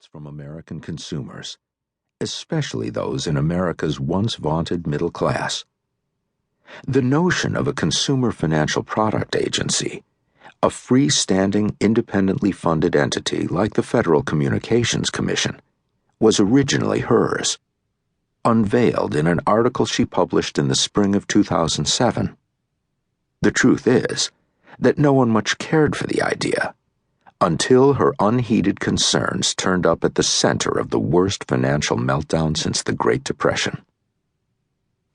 gets from American consumers, especially those in America's once vaunted middle class. The notion of a consumer financial product agency, a freestanding, independently funded entity like the Federal Communications Commission, was originally hers, unveiled in an article she published in the spring of 2007. The truth is that no one much cared for the idea, until her unheeded concerns turned up at the center of the worst financial meltdown since the Great Depression.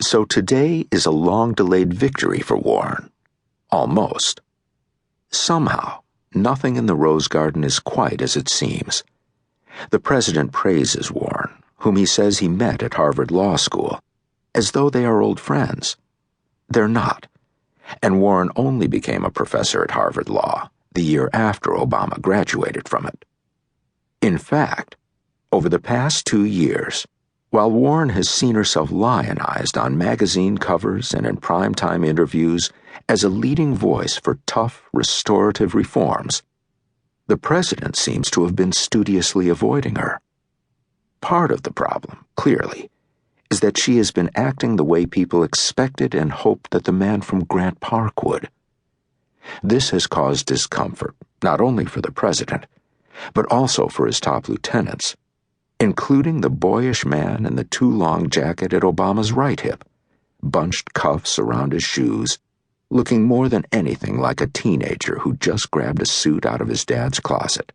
So today is a long-delayed victory for Warren. Almost. Somehow, nothing in the Rose Garden is quite as it seems. The president praises Warren, whom he says he met at Harvard Law School, as though they are old friends. They're not, and Warren only became a professor at Harvard Law the year after Obama graduated from it. In fact, over the past 2 years, while Warren has seen herself lionized on magazine covers and in primetime interviews as a leading voice for tough, restorative reforms, the president seems to have been studiously avoiding her. Part of the problem, clearly, is that she has been acting the way people expected and hoped that the man from Grant Park would. This has caused discomfort, not only for the president, but also for his top lieutenants, including the boyish man in the too-long jacket at Obama's right hip, bunched cuffs around his shoes, looking more than anything like a teenager who just grabbed a suit out of his dad's closet.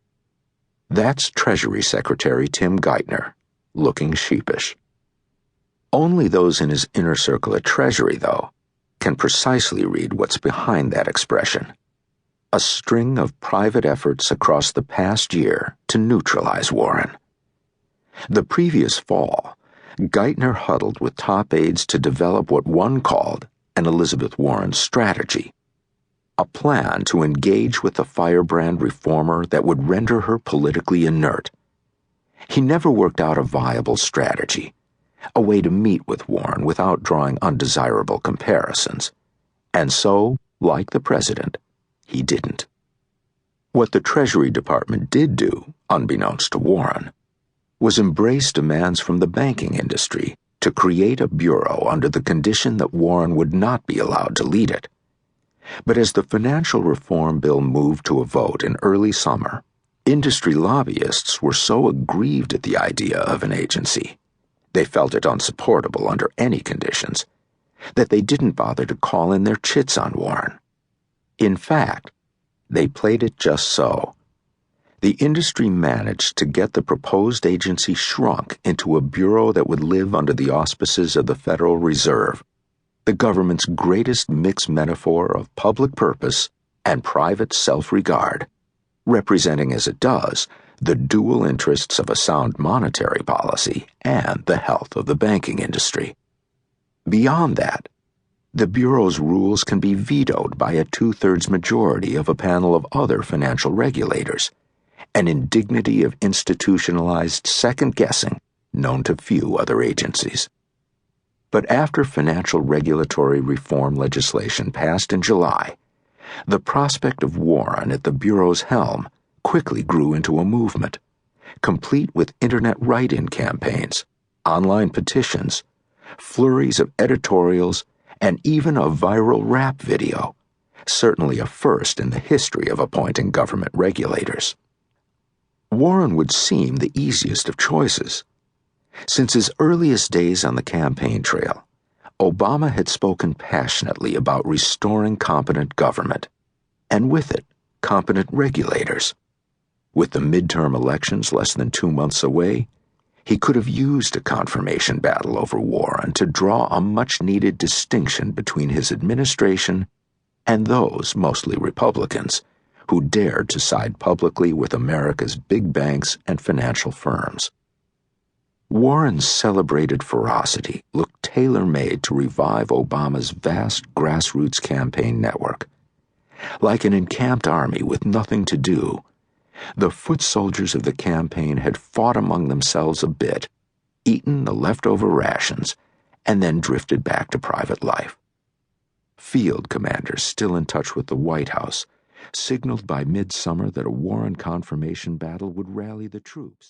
That's Treasury Secretary Tim Geithner, looking sheepish. Only those in his inner circle at Treasury, though, can precisely read what's behind that expression. A string of private efforts across the past year to neutralize Warren. The previous fall, Geithner huddled with top aides to develop what one called an Elizabeth Warren strategy, a plan to engage with the firebrand reformer that would render her politically inert. He never worked out a viable strategy, a way to meet with Warren without drawing undesirable comparisons. And so, like the president, he didn't. What the Treasury Department did do, unbeknownst to Warren, was embrace demands from the banking industry to create a bureau under the condition that Warren would not be allowed to lead it. But as the financial reform bill moved to a vote in early summer, industry lobbyists were so aggrieved at the idea of an agency, they felt it unsupportable under any conditions, that they didn't bother to call in their chits on Warren. In fact, they played it just so. The industry managed to get the proposed agency shrunk into a bureau that would live under the auspices of the Federal Reserve, the government's greatest mixed metaphor of public purpose and private self-regard, representing as it does the dual interests of a sound monetary policy and the health of the banking industry. Beyond that, the Bureau's rules can be vetoed by a 2/3 majority of a panel of other financial regulators, an indignity of institutionalized second-guessing known to few other agencies. But after financial regulatory reform legislation passed in July, the prospect of Warren at the Bureau's helm quickly grew into a movement, complete with internet write-in campaigns, online petitions, flurries of editorials, and even a viral rap video, certainly a first in the history of appointing government regulators. Warren would seem the easiest of choices. Since his earliest days on the campaign trail, Obama had spoken passionately about restoring competent government, and with it, competent regulators. With the midterm elections less than 2 months away, he could have used a confirmation battle over Warren to draw a much-needed distinction between his administration and those, mostly Republicans, who dared to side publicly with America's big banks and financial firms. Warren's celebrated ferocity looked tailor-made to revive Obama's vast grassroots campaign network. Like an encamped army with nothing to do, the foot soldiers of the campaign had fought among themselves a bit, eaten the leftover rations, and then drifted back to private life. Field commanders still in touch with the White House signaled by midsummer that a Warren confirmation battle would rally the troops.